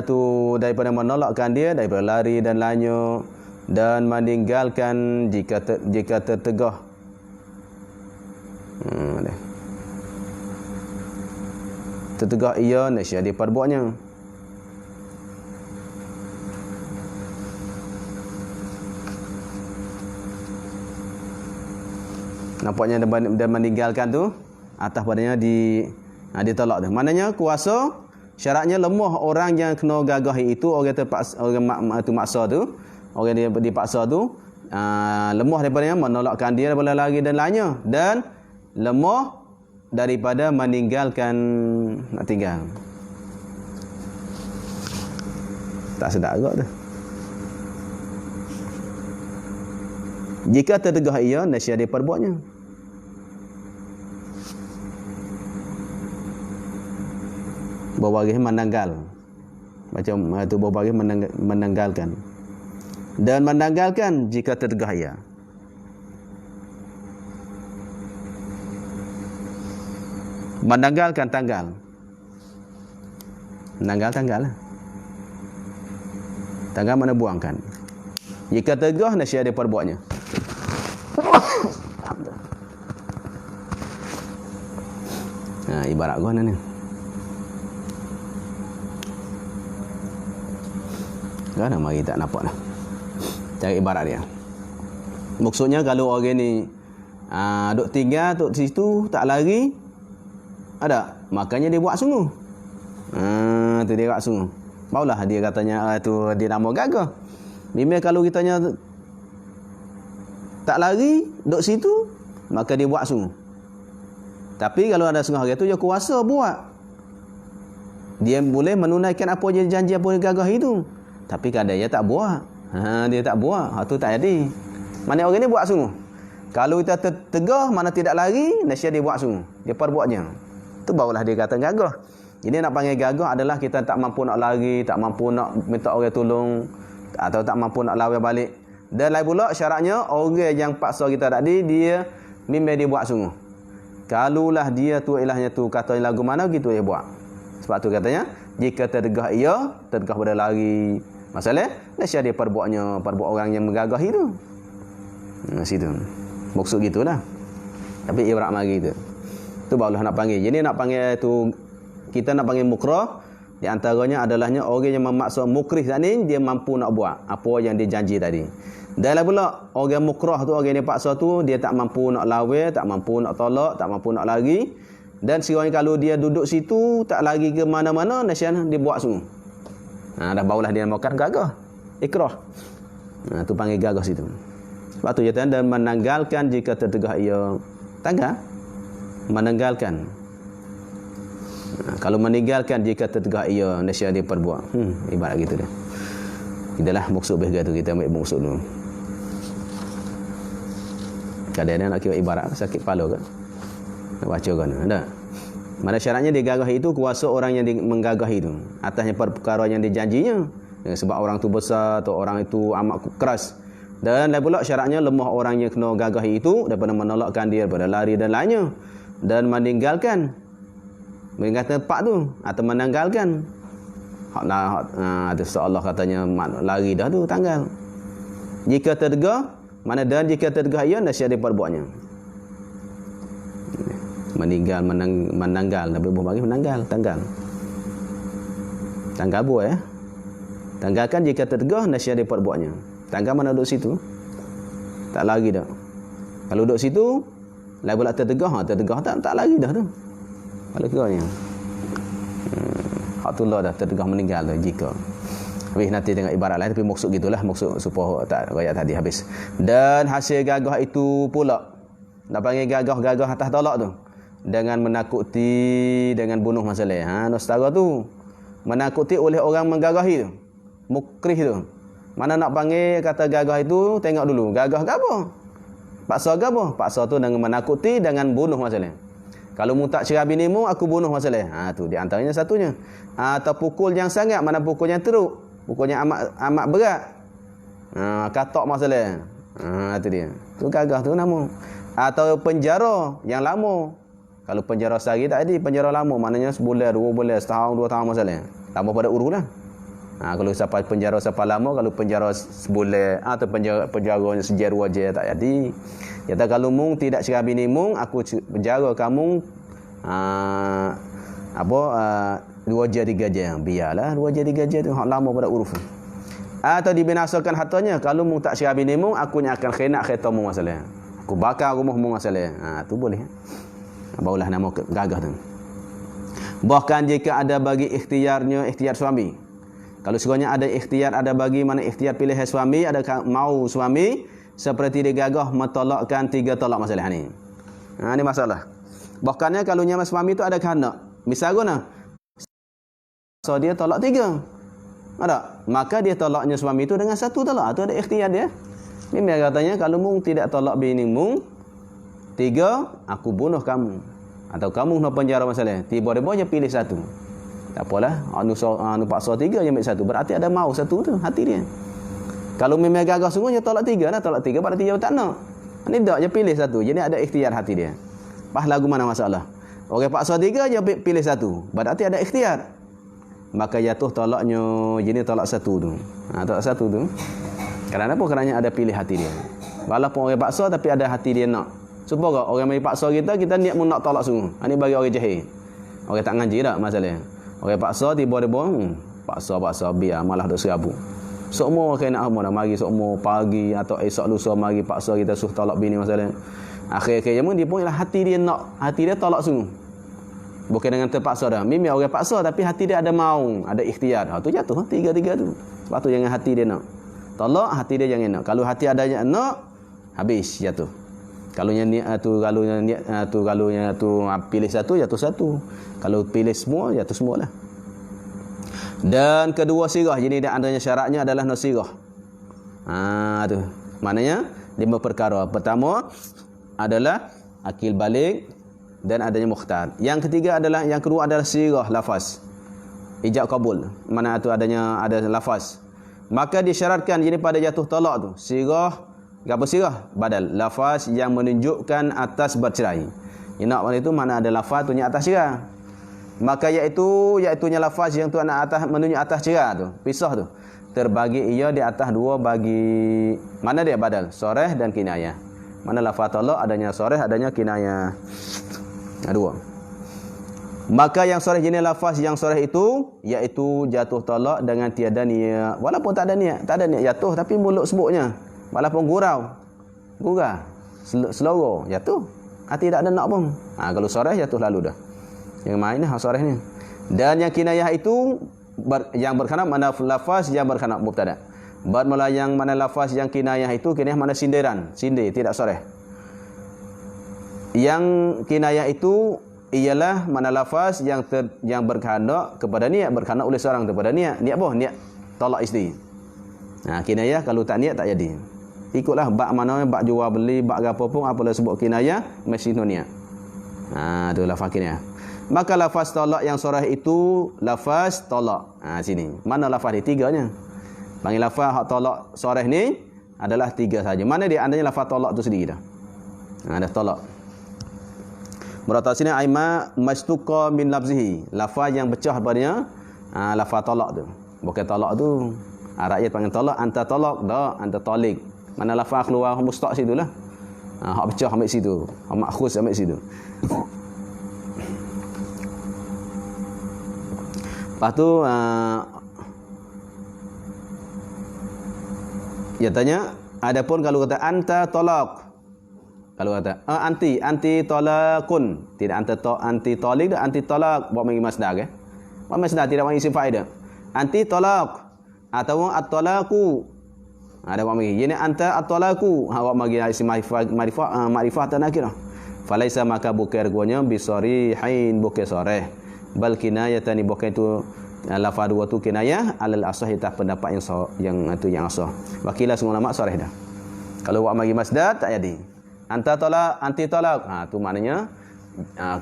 S1: tu daripada menolakkan dia, daripada lari dan lainnya, dan meninggalkan jika tertegah. Tertegah ia, nasihat dia perbuatnya. Nampaknya dia meninggalkan tu, atas padanya ditolak tu. Maknanya kuasa syaratnya lemah orang yang kena gagahi itu, orang terpaksa, orang tu maksa tu, orang dia dipaksa tu, lemah daripadanya menolakkan dia daripada lari dan lainnya, dan lemah daripada meninggalkan nak tinggal. Tak sedap agak tu. Jika tertegah ia, nasihat dia perbuatnya. Berbagai menanggal. Macam tu berbagai menanggalkan. Dan menanggalkan jika tertegah ia. Menanggalkan tanggal. Menanggal tanggal lah. Tanggal mana buangkan. Jika tegah, nasihat dia perbuatnya. Ibarat gua ni. Kan mari tak nampak dah. Cari ibarat dia. Maksudnya kalau orang ni duk tinggal duk situ tak lari, ada, makanya dia buat sungguh. Tu dia buat sungguh. Barulah dia katanya tu dia nama gagah. Memang kalau kitanya tak lari duk situ, maka dia buat sungguh. Tapi kalau ada setengah orang tu dia kuasa buat. Dia boleh menunaikan apa je janji apa dia gagah itu. Tapi kadang dia tak buat. Dia tak buat. Tu tak jadi. Mana orang ni buat sungguh. Kalau kita tegah mana tidak lari, nasihat dia buat sungguh. Dia perbuatnya. Tu barulah dia kata gagah. Jadi nak panggil gagah adalah kita tak mampu nak lari, tak mampu nak minta orang tolong, atau tak mampu nak lawan balik. Dan lain pula syaratnya orang yang paksa kita tadi dia memang dia buat sungguh. Kalulah dia tu ilahnya tu kata lagu mana gitu dia buat. Sebab tu katanya jika tertegah ia, tertegah pada lari. Masalah nasihat dia perbuatnya, perbuat orang yang menggagah itu. Situ. Maksud gitulah. Tapi ibarat mari tu. Tu barulah nak panggil. Jadi nak panggil tu, kita nak panggil mukrah, di antaranya adalahnya orang yang memaksa mukrih tadi dia mampu nak buat apa yang dia janji tadi. Dan pula orang mukrah tu, orang yang paksa tu dia tak mampu nak lawan, tak mampu nak tolak, tak mampu nak lari. Dan sekiranya kalau dia duduk situ tak lari ke mana-mana, nasihat dia buat sungguh. Dah barulah dia makan gagah. Ikrah. Tu panggil gagah situ. Sebab tu dia dan menanggalkan jika tertegah ia. Tanggal menanggalkan. Kalau meninggalkan jika tertegah ia, nasihat dia perbuat. Ibarat gitu dah. Itulah maksud bahasa tu, kita ambil maksud dulu. Kadang-kadang nak kira ibarat sakit kepala kan. Nak baca kan. Ada. Mana syaratnya dia gagah itu kuasa orang yang menggagah itu. Atasnya perkara yang dijanjinya. Sebab orang tu besar atau orang itu amat keras. Dan lain pula syaratnya lemah orang yang kena gagah itu daripada menolakkan dia, daripada lari dan lainnya. Dan meninggalkan tempat tu atau menanggalkan Allah katanya lari dah tu tanggal. Jika tertegah mana dan jika tertegah ia, nasihat dia perbuatnya. Meninggal menanggal, Nabi bagi menanggal tanggal buat tanggalkan jika tertegah, nasihat dia perbuatnya. Tanggal mana duduk situ tak lari dah. Kalau duduk situ lain pula tertegah tak lari dah tu. Kalau kiranya Hatullah dah tertegah meninggal dah jika. Habis nanti tengok ibarat lain, tapi maksud gitulah, maksud supaya tak ayat tadi habis. Dan hasil gagah itu pula nak panggil gagah atas tolak tu dengan menakuti, dengan bunuh masalah. Nak setara tu Menakuti oleh orang menggagahi tu. Mukrih tu. Mana nak panggil kata gagah itu, tengok dulu. Gagah ke apa? Paksa ke apa? Paksa tu dengan menakuti, dengan bunuh masalah. Kalau mu tak cerah bini mu, aku bunuh masalah. Tu di antaranya satunya. Atau pukul yang sangat, mana pukul yang teruk. Pukul yang amat berat. Katok masalah. Itu dia. Tu gagah tu nama. Atau penjara yang lama. Kalau penjara sehari tak ada, penjara lama. Maknanya sebulan, 2 bulan, setahun, 2 tahun masalah. Tambah pada uruh lah. Kalau sampai penjara sampai lama, kalau penjara sebulan atau penjara sejar 2 je tak jadi. Kata kalau mung tidak cerah bini mung, aku penjara kamu 2 je 3 je. Biarlah 2 je 3 je tu hak lama pada uruf. Atau dibinasakan hartanya, kalau mung tak cerah bini mung, aku akan khianat kereta mung masalah. Aku bakar rumah mung masalah. Tu boleh. Barulah nama gagah tu. Bahkan jika ada bagi ikhtiarnya, ikhtiar suami. Kalau sekiranya ada ikhtiar, ada bagi mana ikhtiar pilihan suami, ada mau suami, seperti dia gagah mentolakkan 3 tolak masalah ni. Ni masalah. Bahkannya kalau nyama suami tu ada kehendak. Misalnya, so dia tolak 3. Ada? Maka dia tolaknya suami itu dengan 1 tolak. Itu ada ikhtiar dia. Memang katanya, kalau mung tidak tolak bini mung, 3, aku bunuh kamu. Atau kamu nak penjara masalah. Tiba-tiba je pilih 1. Tak apalah, anu paksa 3 je ambil 1. Berarti ada mau 1 tu hati dia. Kalau memang gagah sungguh dia tolak 3 dah, tolak 3 berarti dia tak nak. Ni tak je pilih 1. Jadi ada ikhtiar hati dia. Pas lagu mana masalah. Orang paksa 3 je pilih 1. Berarti ada ikhtiar. Maka jatuh tolaknya jenis tolak 1 tu. Tolak 1 tu. Kerana apa? Kerana ada pilih hati dia. Walaupun orang paksa tapi ada hati dia nak. Supaya orang mai paksa kita niat mu nak tolak sungguh. Ini bagi orang jahil. Orang tak ngaji dak masalah. Orang paksa tiba-tiba paksa biar malah duk serabut. Semua kena apa dah mari semua pagi atau esok lusa mari paksa kita suruh tolak bini masalah. Akhir-akhirnya dia pun ialah hati dia nak, hati dia tolak sungguh. Bukan dengan terpaksa dah. Memang orang paksa tapi hati dia ada mau, ada ikhtiar. Tu jatuh 3 tu. Sebab tu jangan hati dia nak. Tolak hati dia jangan nak. Kalau hati adanya nak, habis jatuh. Kalau yang niat tu, kalau yang niat tu, kalau yang tu pilih 1 jatuh 1. Kalau pilih semua jatuh semualah. Dan kedua sirah, jadi di antaranya syaratnya adalah nasirah. Tu. Maknanya 5 perkara. Pertama adalah akil balik dan adanya mukhtar. Yang ketiga adalah, yang kedua adalah sirah lafaz. Ijab kabul. Mana tu ada lafaz. Maka disyaratkan jadi pada jatuh talak tu, sirah, apa sirah? Badal. Lafaz yang menunjukkan atas bercerai. Yang nak itu mana ada lafaz tu yang atas cerai. Maka iaitunya lafaz yang tu anak atas menunjuk atas cerai tu, pisah tu. Terbagi ia di atas 2 bagi mana dia badal? Soreh dan kinayah. Mana lafaz talak adanya soreh, adanya kinayah. 2. Maka yang soreh jenis lafaz yang soreh itu iaitu jatuh talak dengan tiada niat. Walaupun tak ada niat jatuh tapi mulut sebutnya. Walaupun gurau, seloro jatuh. Hati tak ada nak pun. Kalau soreh jatuh lalu dah. Yang main ni soreh ni. Dan yang kinayah itu yang berkhanap mana lafaz yang berkhanap mubtada. Bermula yang mana lafaz yang kinayah itu kinayah mana sindiran, sindir tidak soreh. Yang kinayah itu ialah mana lafaz yang berkhanap kepada niat, berkhanap oleh seorang kepada niat. Niat apa? Niat tolak isteri. Kinayah kalau tak niat tak jadi. Ikutlah bab mana, bab jual beli, bab apa pun apalah sebut kinayah mesti niat. Tu lafaz kinayah. Maka lafaz talak yang sorah itu lafaz talak. Sini. Mana lafaz ni? 3-nya. Panggil lafaz hak talak sorah ni adalah 3 saja. Mana dia andanya lafaz talak tu sendiri dah. Dah talak. Berata sini aima mastuqa min lafzihi. Lafaz yang pecah daripadanya lafaz talak tu. Bukan talak tu. Rakyat panggil talak, anta talak dah, anta talik. Mana lafaz keluar mustaq situlah. Hak pecah ambil situ. Hak makhus ambil situ. Lepas tu dia tanya, adapun kalau kata anta talaq. Kalau kata anti talaqun, tidak anti talik dah, anti talaq buat bagi masdar ke? Buat masdar tidak bagi isim fa'il dah. Anti talaq atau at-talaqu. Ada buat bagi. Ini anta at-talaqu. Buat bagi isim ma'rifah dan nakirah. Falaisa maka bukan argunya bisarihin bukan sarih. Bal kinayatani bukan itu Lafaz dua tu kinayah alal asah itah pendapat yang asah. Wakilah semua ulama sarih dah. Kalau buat mari masdar tak jadi. Anta talak, anti talak. Tu maknanya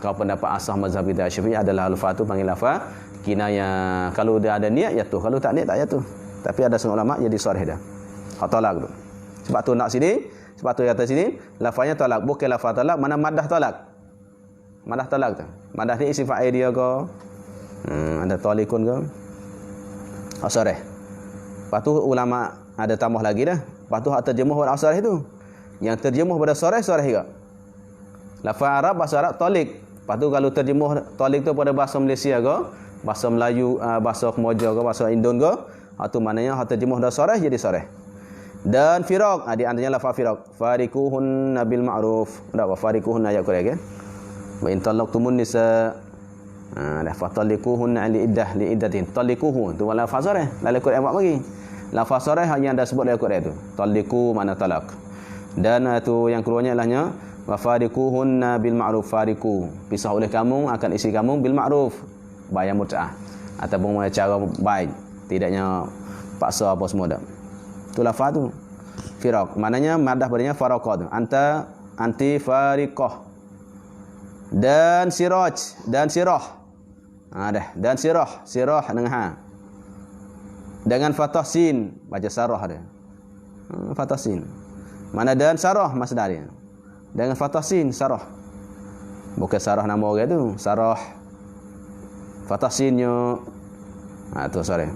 S1: kau pendapat asah mazhab kita Syafi'i adalah lafaz tu panggil lafaz kinayah. Kalau dia ada niat ya tu, kalau tak niat tak ya tu. Tapi ada semua ulama jadi sarih dah. Hak talak tu. Sebab tu nak sini, sebab tu kata sini lafaznya talak, bukan lafaz talak, mana madah talak. Madah talak tu. Madah ni isi fa'il dia ke? Ada talikun ke? Asarih. Lepas tu ulama ada tambah lagi dah. Lepas tu hak terjemuh pada asarih tu. Yang terjemuh pada sarih ke? Lafaz Arab, bahasa Arab talik. Lepas tu kalau terjemuh talik tu pada bahasa Malaysia ke, bahasa Melayu, bahasa Kemoja ke, bahasa Indon ke, hak tu maknanya hak terjemuh pada sarih jadi sarih. Dan firaq, di antaranya lafaz firaq. Farikuhun bil ma'ruf. Tak apa farikuhun ayat Quran kan? Wa in talaqtumun nisa fatalikuhunna li iddatin. Talikuhu tu lafaz sarih. Dalam Quran buat bagi. Lafaz sarih yang dah sebut dalam Quran tu. Taliku mana talak. Dan tu yang keluarnya ialah wa farikuhunna bil ma'ruf. Fariku pisah oleh kamu akan isteri kamu bil ma'ruf, bayar mut'ah ataupun cara baik, tidaknya paksa apa semua dah. Tu lafaz tu firaq, maknanya madah padanya faraqah tu. Anti fariqah. Dan siraj dan sirah. Dan sirah dengan ha. Dengan fathah sin, baca sarah dia. Fathah sin. Mana dan sarah masdar dia. Dengan fathah sin sarah. Bukan sarah nama orang tu, sarah. Fathah sinnya. Tu sorry.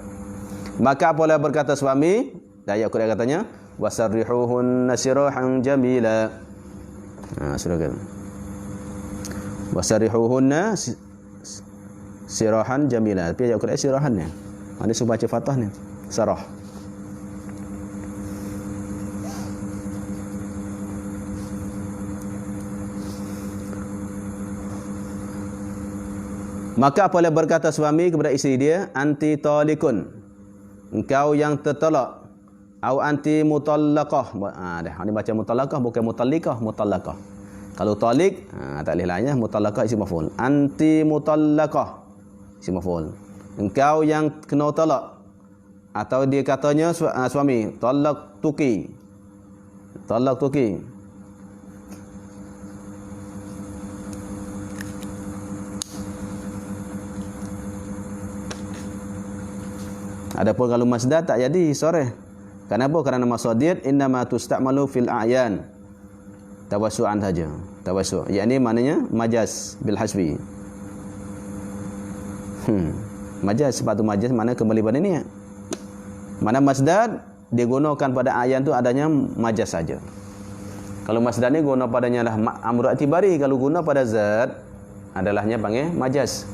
S1: Maka apabila berkata suami, ayat Quran katanya, wasarrihuhunna sirahan jamila. Surah kan. Wasarihuhunna sirahan jamila. Tapi ayat Quran sirahan ni. Ada suruh baca fathah ni. Sarah. Maka apabila berkata suami kepada isteri dia, anti talikun, engkau yang tertolak, au anti mutallaqah. Ni baca mutallaqah bukan mutallikah, mutallaqah. Kalau talik, tak boleh lainnya. Mutallaqah isim maf'ul. Anti mutallaqah isim maf'ul. Engkau yang kena talak. Atau dia katanya suami, talak tuki. Talak tuki. Adapun kalau masdar tak jadi soreh. Kenapa? Kerana masdar innama tusta'malu fil a'yan. Tawassu'an saja. Tawassu'. Yakni maknanya majaz bil hasbi. Majaz, sebab tu majaz mana kembali pada niat. Mana masdar digunakan pada a'yan tu adanya majaz saja. Kalau masdar ni guna padanya lah amr i'tibari, kalau guna pada zat adalahnya panggil majaz.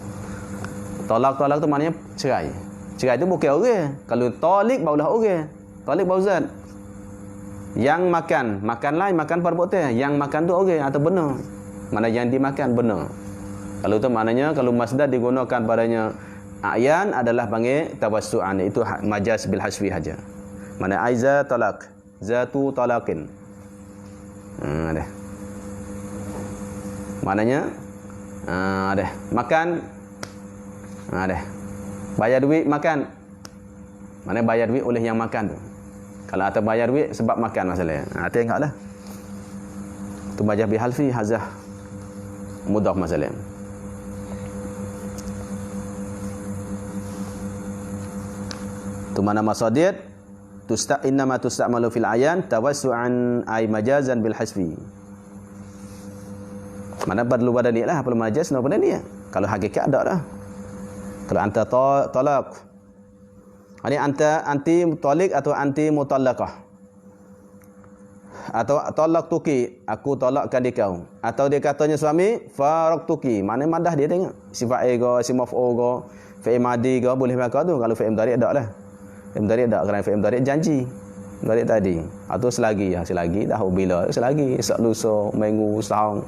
S1: Tolak tu maknanya cerai. Cerai tu bukan orang. Kalau talik barulah orang. Talik baru zat. Yang makan lain, makan perbuatan. Yang makan tu orang atau benar. Mana yang dimakan benar. Kalau tu maknanya kalau masdar digunakan padanya a'yan adalah panggil tawassu'an. Itu majaz bil hasbi saja. Mana aiza talak, zatu talakin. Dah. Maknanya dah. Makan. Dah. Bayar duit makan. Mana bayar duit oleh yang makan tu. Kalau atas bayar duit sebab makan masalahnya. Tengoklah. Tu majaz bil halfi hazah mudhaf masalahnya. Tu mana masadir innama tusta'malu fil ayan tawassu'an ay majazan bil hasbi. Mana perlu pada niat lah, perlu majaz no pada niat. Kalau hakikat ada dah. Kalau anta talak, ini anta anti talik atau anti mutallaqah, atau talak tuki, aku talakkan dia kau, atau dia katanya suami faraq tuki, mana madah dia tengok sifat ego, sifat maf'ul, fi'il madi ke boleh pakai tu. Kalau fi'il mudhari' ada lah. Fi'il mudhari' ada, kerana fi'il mudhari' janji. Mudhari' tadi. Atau selagi dah bila, selagi esok lusa, minggu, setahun.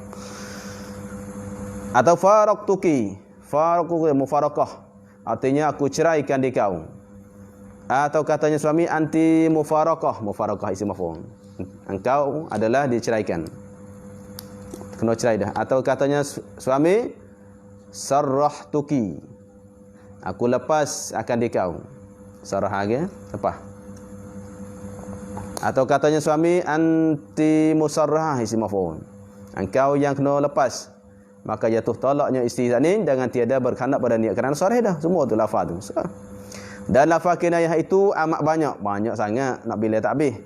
S1: Atau faraq tuki, faraq mufaraqah, artinya aku ceraikan di kau. Atau katanya suami anti mufaraqah, mufaraqah isim maf'ul. Engkau adalah diceraikan. Kena cerai dah. Atau katanya suami sarrahtuki. Aku lepas akan dikau. Sarah lagi lepas. Atau katanya suami anti musarrah isim maf'ul. Engkau yang kena lepas, maka jatuh talaknya isteri ni dengan tiada berkhandak pada niat kerana sarih dah. Semua tu lafaz tu. Dan lafaz kinayah itu amat banyak sangat nak bila tak habis.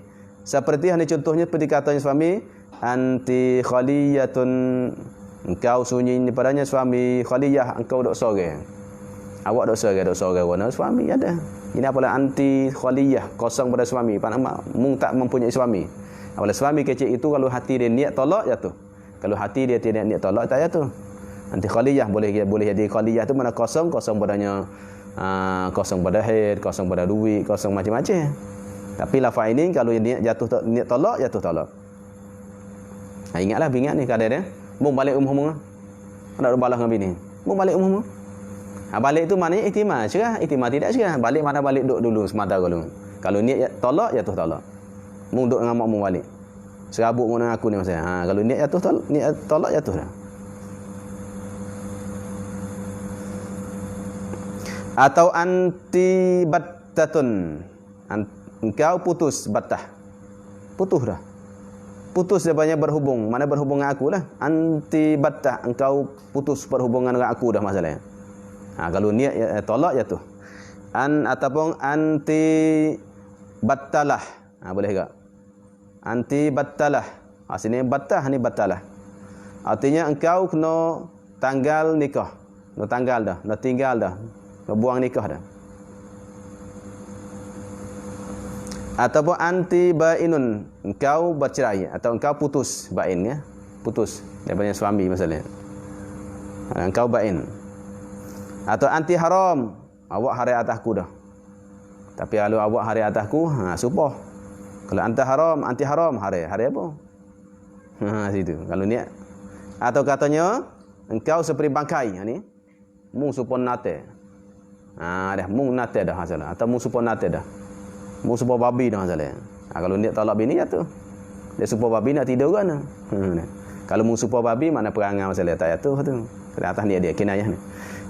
S1: Seperti ini contohnya seperti katanya suami anti khaliyatun, engkau sunyi padanya suami, khaliyah engkau dok sorang. Awak dok sorang warna suami ada. Ini apalah anti khaliyah, kosong pada suami. Panama mung tak mempunyai suami. Apabila suami kecil itu kalau hati dia niat tolak jatuh. Kalau hati dia tidak niat tolak tak jatuh. Anti khaliyah boleh jadi khaliyah tu mana kosong padanya kosong pada haid, kosong pada duit, kosong macam-macam. Tapi lafaz ini kalau niat niat tolak jatuh tolak. Ingatlah ingat ni kadang dia mung balik rumah nak balas dengan bini. Mung balik rumah. Balik tu maknanya ihtimal cerah, ihtimal tidak cerah. Balik mana balik duduk dulu semata dulu. Kalau niat tolak jatuh tolak. Mung duduk dengan mak mung balik. Serabut mu dengan aku ni masa. Kalau niat jatuh tolak, niat tolak jatuh dah. Atau anti battatun. Engkau putus battah. Putus dah. Putus dia banyak berhubung. Mana berhubung dengan aku lah. Anti battah. Engkau putus berhubungan dengan aku dah masalahnya. Kalau niat tolak jatuh. Ataupun anti battalah. Boleh tak? Anti battalah. Sini battah, ni battalah. Artinya engkau kena tanggal nikah. Kena tanggal dah, kena tinggal dah. Kena buang nikah dah. Ataupun anti bainun. Engkau bercerai atau engkau putus bain ya. Putus daripada suami masalahnya. Engkau bain. Atau anti haram, awak hari atasku dah. Tapi kalau awak hari atasku, supah. Kalau anti haram hari apa? Situ. Kalau niat. Atau katanya engkau seperti bangkai ni. Mung supon nate. Dah mung nate dah masalah. Atau mung supon nate dah. Mung supon babi dah masalah. Kalau niat talak bini jatuh. Dia supon babi nak tidur kan. Kalau mung supon babi mana perangai masalah tak jatuh tu. Ke atas niat dia kinayah ni.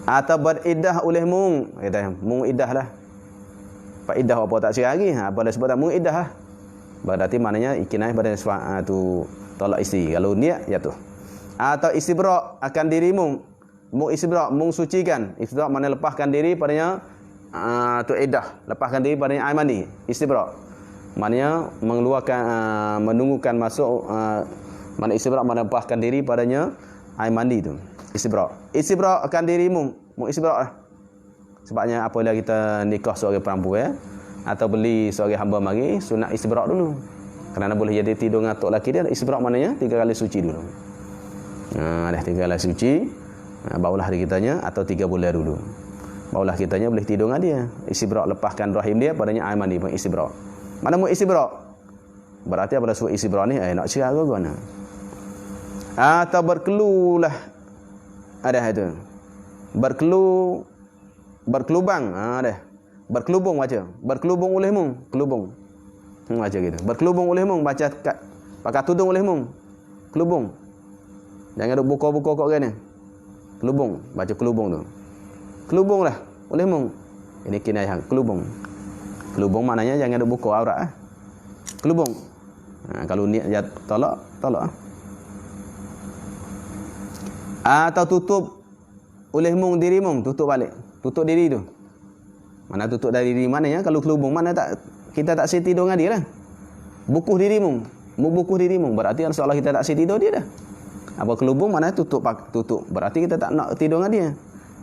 S1: Atau beridah oleh mung. Kata mung idah lah. Pak idah apa tak cerah lagi. Apa dah sebut tak mung idah lah. Berarti maknanya kinayah pada tu tolak isteri. Kalau niat jatuh. Atau istibrak akan diri mung. Mung istibrak, mung sucikan. Istibrak mana lepaskan diri padanya tu idah. Lepaskan diri padanya air mandi. Istibrak. Maknanya mengeluarkan menunggukan masuk mana istibrak mana lepaskan diri padanya air mandi tu. Istibrak. Istibrak akan dirimu. Mu istibrak lah. Sebabnya apabila kita nikah seorang perempuan atau beli seorang hamba mari, sunat istibrak dulu. Kerana boleh jadi tidur dengan tok laki dia, istibrak maknanya 3 kali suci dulu. Dah 3 kali suci, barulah hari kitanya atau 3 bulan dulu. Barulah kitanya boleh tidur dengan dia. Istibrak lepaskan rahim dia padanya air mandi pun istibrak. Mana mu istibrak? Berarti pada surat istibrak ni nak cerah ke mana? Atau berkelulah. Ada itu. Berkelubang. Ada. Berkelubung baca. Berkelubung olehmu. Kelubung. Baca gitu. Berkelubung olehmu. Baca pakai tudung olehmu. Kelubung. Jangan duk buka-buka kat orang ni. Kelubung. Baca kelubung tu. Kelubung lah. Olehmu. Ini kinayah. Kelubung. Kelubung maknanya jangan duk buka aurat. Kelubung. Kalau niat tolak. Atau tutup oleh mung diri mung, tutup balik. Tutup diri tu. Mana tutup dari diri mana ya? Kalau kelubung mana tak kita tak seti tidur dengan dia lah. Bukuh diri mung. Bukuh diri mung berarti seolah kita tak seti tidur dia dah. Apa kelubung mana tutup. Berarti kita tak nak tidur dengan dia.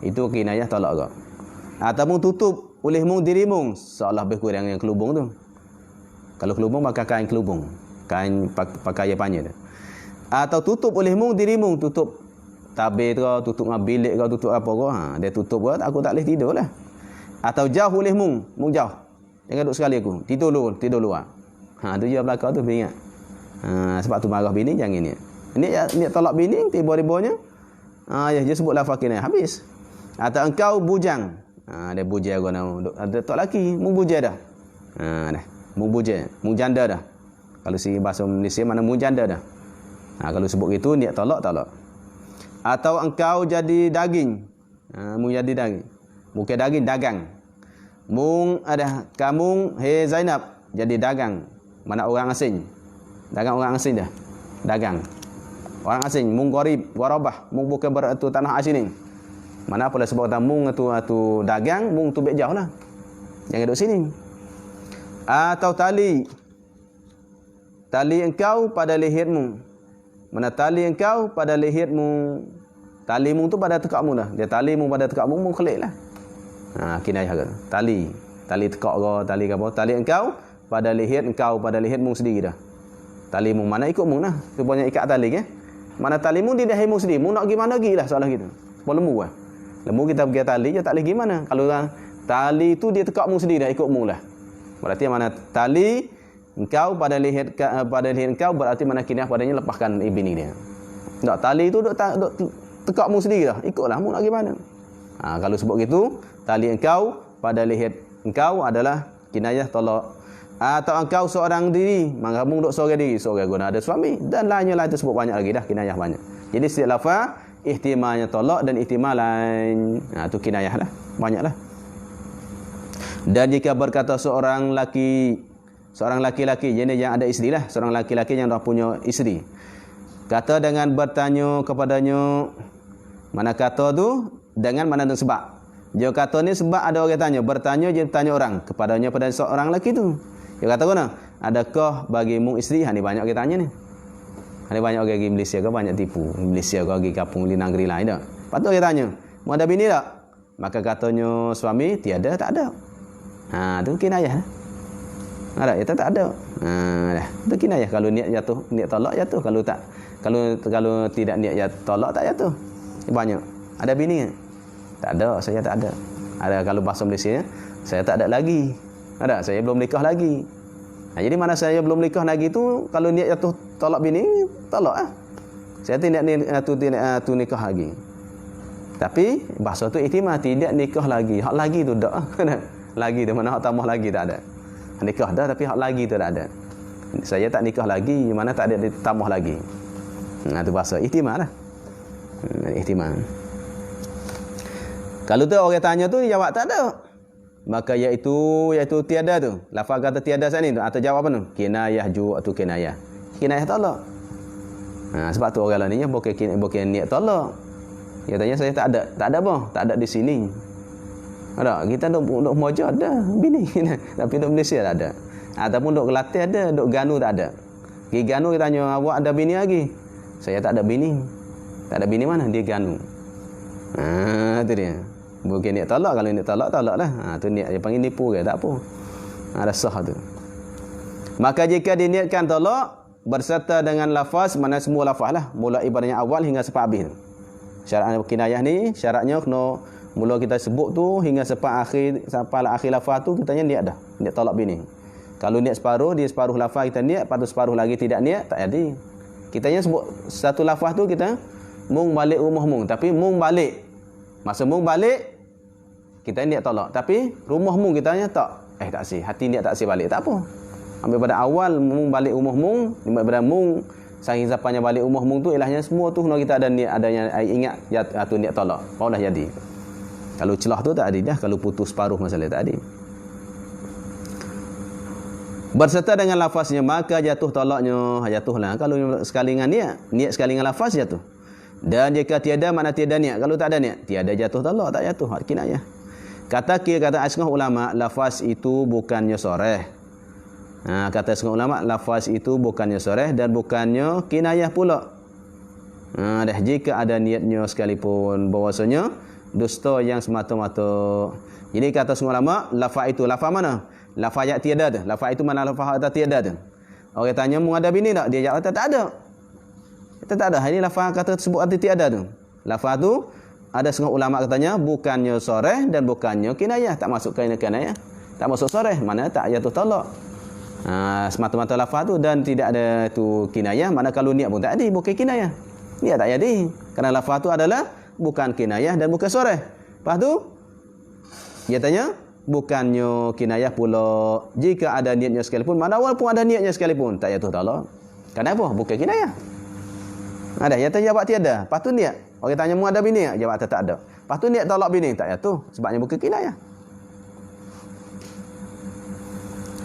S1: Itu kinayah talak ke. Ataupun tutup oleh mung diri mung, seolah berkurang yang kelubung tu. Kalau kelubung pakai kain kelubung. Kain pakai panjang tu. Atau tutup oleh mung diri mung, tutup tabir ke, tutup dengan bilik ke, tutup apa ke, dia tutup ke, aku tak boleh tidur lah. Atau jauh oleh mung jauh. Jangan duduk sekali aku, tidur luar. Tu je belakang tu, ingat. Sebab tu marah bini, jangan ni. Ni tolak bini, tiba-tibanya, dia sebut lafaz kinayah, habis. Atau engkau bujang. Dia bujang aku nak, ada tok laki, mung bujang dah. Dah, mung bujang, mung janda dah. Kalau si bahasa Malaysia mana mung janda dah. Kalau sebut gitu, niat tolak. Atau engkau jadi daging. Mu jadi daging. Bukan daging, dagang. Mung ada kamu, hei Zainab, jadi dagang. Mana orang asing? Dagang orang asing dah. Dagang. Orang asing, mung gharib, gharabah, mung bukan beratu tanah asing ni. Mana pula sebab kata mung tu dagang, mung tu bek jauh lah. Jangan duduk sini. Atau tali. Tali engkau pada lehermu. Mana tali engkau pada lehermu. Tali mung tu pada tekakmu dah. Dia tali mung pada tekakmu, mung kelik lah. Kinayah ke. Tali tekak ke, tali ke apa. Tali engkau pada leher engkau pada leher mung sendiri dah. Tali mung mana ikut mung lah. Rupanya ikat tali ke. Mana tali mung di dahi mung sendiri. Mung nak pergi mana pergi lah soalan kita. Sebab lembu lah. Lembu kita pergi tali je tak boleh pergi mana. Kalau tali tu dia tekak mung sendiri dah, ikut mung lah. Berarti mana tali engkau pada leher engkau, berarti mana kinayah padanya lepaskan bini dia. Tak, tali tu duk tekak mung sendiri dah, ikutlah mung nak pergi mana. Kalau sebut gitu, tali engkau pada leher engkau adalah kinayah talak. Atau engkau seorang diri, maka mung duk seorang diri, seorang guna ada suami dan lainnya lah, tersebut banyak lagi dah kinayah banyak. Jadi setiap lafaz ihtimalnya talak dan ihtimal lain. Tu kinayah lah, banyaklah. Dan jika berkata seorang laki-laki yang ada isteri lah, seorang laki-laki yang dah punya isteri, kata dengan bertanya kepadanya, mana kata tu dengan mana tu sebab. Dia kata ni sebab ada orang tanya, bertanya dia tanya orang kepadanya pada seorang lelaki tu. Dia kata kena, adakah bagimu isteri? Ni banyak kita tanya ni. Ni banyak orang pergi Malaysia ke banyak tipu. Malaysia ke pergi kampung di negeri lain dak. Patut dia tanya, "Mu ada bini tak?" Maka katanya suami, "Tiada, tak ada." Tu kinayah. Ada, itu tak ada. Dah. Itu kinayah. Kalau niat jatuh, niat tolak jatuh. Kalau tidak niat tolak tak jatuh. Banyak. Ada bini ke? Tak ada, saya tak ada. Ada kalau bahasa Malaysia, saya tak ada lagi. Ada, saya belum nikah lagi. Jadi mana saya belum nikah lagi tu, kalau niat jatuh tolak bini, tolak lah. Saya tidak tu nikah lagi. Tapi bahasa tu ihtimal, tidak nikah lagi. Hak lagi tu tak. Lagi tu mana hak tambah lagi tak ada. Nikah dah tapi hak lagi tu tak ada. Saya tak nikah lagi, mana tak ada ditambah lagi. Tu bahasa ihtimal lah. Ihtimal. Kalau tu orang tanya tu jawab tak ada. Maka iaitu tiada tu. Lafaz kata tiada saat ni tu atau jawab apa tu? Kinayah atau kinayah. Kinayah tolak. Sebab tu orang lain ni bukan niat tolak. Dia tanya saya tak ada apa? Tak ada di sini. Ada, kita duk moja ada bini. Tapi duk Malaysia tak ada. Ataupun duk Kelantan ada, duk Ganu tak ada. Pergi Ganu kita tanya, awak ada bini lagi? Saya tak ada bini. Tak ada bini mana? Dia Ganu. Tu dia. Bukan niat tolak. Kalau niat tolak lah. Tu niat dia panggil nipu ke, tak apa. Ada sah tu. Maka jika diniatkan tolak berserta dengan lafaz, mana semua lafaz lah, mula ibadahnya awal hingga sampai habis. Syarat kinayah ni syaratnya kena mula kita sebut tu hingga sampai akhir lafaz tu kita niat dah. Niat tolak bini. Kalau niat separuh, dia separuh lafaz kita niat, lepas tu separuh lagi tidak niat, tak jadi. Kitanya sebut satu lafaz tu kita mung balik rumah mung, tapi mung balik. Masa mung balik kita niat tolak, tapi rumah mung kitanya tak sih, hati niat tak sih balik, tak apa. Ambil pada awal mung balik rumah mung, daripada mung saking zapannya balik rumah mung tu ilahnya semua tu kalau kita ada niat adanya ingat atau niat tolak, barulah jadi. Kalau celah tu tak ada dah, kalau putus separuh masalah tak ada. Berserta dengan lafaznya maka jatuh tolaknya, jatuhlah. Kalau sekali dengan niat sekali dengan lafaz jatuh. Dan jika tiada makna tiada niat. Kalau tak ada niat, tiada jatuh tolak, tak jatuh. Hak kinayah. Kata setengah ulama, lafaz itu bukannya soreh. Kata setengah ulama, lafaz itu bukannya soreh dan bukannya kinayah pula. Dah jika ada niatnya sekalipun bahwasanya dusta yang semata-mata. Jadi kata setengah ulama, lafaz itu lafaz mana? Lafaz yang tiada tu. Lafaz itu mana lafaz kata tiada tu? Orang tanya, mu ada bini tak? Dia jawab, tak ada. Kita tak ada. Ini lafaz kata tersebut arti tiada tu. Lafaz tu ada setengah ulama katanya bukannya soreh dan bukannya kinayah. Tak masuk kinayah. Tak masuk soreh. Mana tak jatuh tolak. Semata-mata lafaz tu dan tidak ada tu kinayah. Mana kalau niat pun tak ada. Bukan kinayah. Niat tak jadi. Kerana lafaz tu adalah bukan kinayah dan bukan soreh. Lepas tu dia tanya, bukannya kinayah pula jika ada niatnya sekalipun. Mana walaupun ada niatnya sekalipun tak jatuh tolak. Kenapa? Bukan kinayah. Ada, yang tanya jawab tiada. Lepas tu niat. Orang tanya mu ada bini tak? Jawab tak ada. Lepas tu niat tolak bini tak ya tu sebabnya bukan kinayah.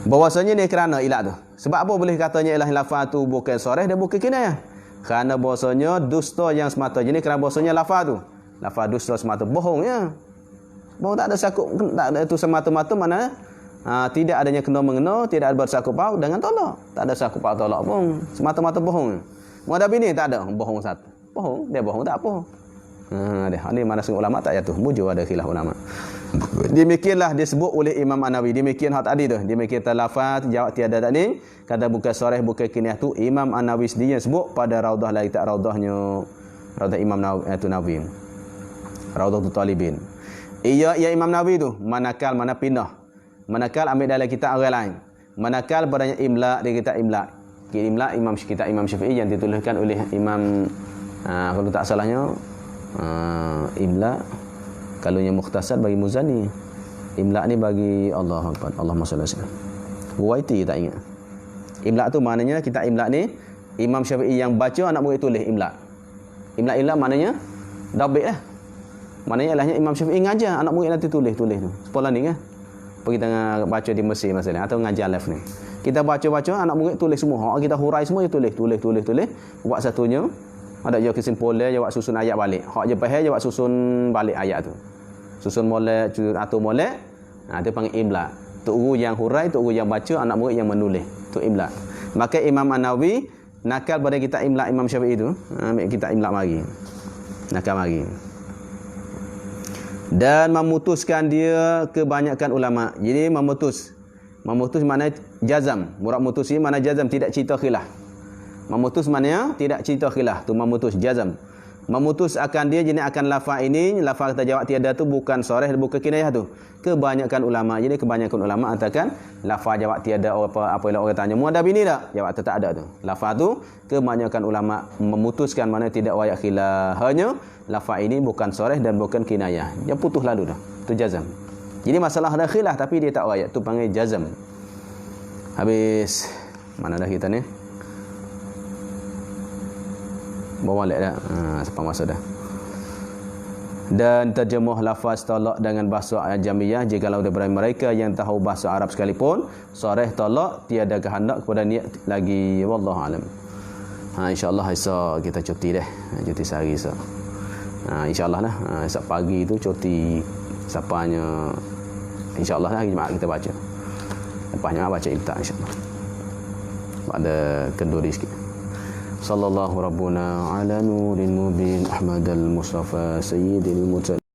S1: Bahwasanya ni kerana ilat tu. Sebab apa boleh katanya ialah lafaz tu bukan soreh dan bukan kinayah? Kerana bahwasanya dusta yang semata. Jadi kerana bahwasanya lafaz tu. Lafaz dusta semata bohong ya. Bohong tak ada sakut, tak ada itu semata-mata mana tidak adanya kena-mengena, tidak ada bersakut paut dengan tolak. Tak ada sakut paut tolak pun. Semata-mata bohong. Mu ada bini tak ada? Bohong satu. Bohong, dia bohong tak apa. Ini mana setengah ulama tak jatuh. Mujur ada khilaf ulama. Demikianlah disebut oleh Imam An-Nawawi. Demikian hak tadi tu. Demikian lafaz jawab tiada tadi. Kata bukan soreh bukan kinayah tu Imam An-Nawawi sendiri yang sebut pada raudah lagi tak raudahnya. Raudah Imam Nawawi. Raudatul Talibin. Ia Imam Nawawi tu manakal mana pindah. Manakal ambil dalam kitab orang lain. Manakal padanya imla dia kitab imla. Imla kitab Imam Syafi'i yang dituliskan oleh Imam kalau tak salahnya imla kalau yang mukhtasar bagi Muzani. Imla ni bagi Allah Akbar. Allahumma salli alaihi wasallam. Buaiti tak ingat. Imla tu maknanya kitab imla ni Imam Syafi'i yang baca anak murid tulis imla. Imla maknanya dabik lah. Maknanya ilahnya Imam Syafi'i ngajar anak murid nanti tulis tu. Sekolah ni kan. Pergi tengah baca di Mesir masalah atau ngajar live ni. Kita baca anak murid tulis semua. Hak kita hurai semua dia tulis. Buat satunya ada je kesimpulan jawab susun ayat balik. Hak je faham jawab susun balik ayat tu. Susun molek atau molek. Dia panggil imla. Tok guru yang hurai, tok guru yang baca, anak murid yang menulis. Tu imla. Maka Imam An-Nawawi nakal pada kitab imla Imam Syafi'i tu. Ambil kitab imla mari. Nakal mari. Dan memutuskan dia kebanyakan ulama. Jadi memutus makna jazam. Murad mutus ini makna jazam, tidak cerita khilaf. Memutus maknanya tidak cerita khilaf. Tu memutus jazam. Memutus akan dia jenis akan lafaz ini, lafaz kita jawab tiada tu bukan soreh bukan kinayah tu. Kebanyakan ulama. Jadi kebanyakan ulama katakan lafaz jawab tiada apabila orang tanya mu ada bini tak? Jawab tak ada tu. Lafaz tu kebanyakan ulama memutuskan mana tidak wayak khilaf. Hanya lafaz ini bukan soreh dan bukan kinayah. Dia putus lalu dah. Tu jazam. Jadi masalah ada khilaf tapi dia tak wayak. Tu panggil jazam. Habis. Mana dah kita ni? Bawa balik dah. Sampai masa dah. Dan terjemah lafaz tolak dengan bahasa ajamiyah jikalau daripada mereka yang tahu bahasa Arab sekalipun soreh tolak tiada kehendak kepada niat lagi wallahu alam. InsyaAllah esok kita cuti deh. Cuti sehari esok. InsyaAllah lah. Esok pagi tu cuti siapanya. InsyaAllah lah hari Jumaat kita baca. Lepasnya baca ibta' insyaAllah. Ada kenduri sikit. Sallallahu rabbuna ala nurin mubin Ahmad al-Mustafa Sayyidil Mursalin.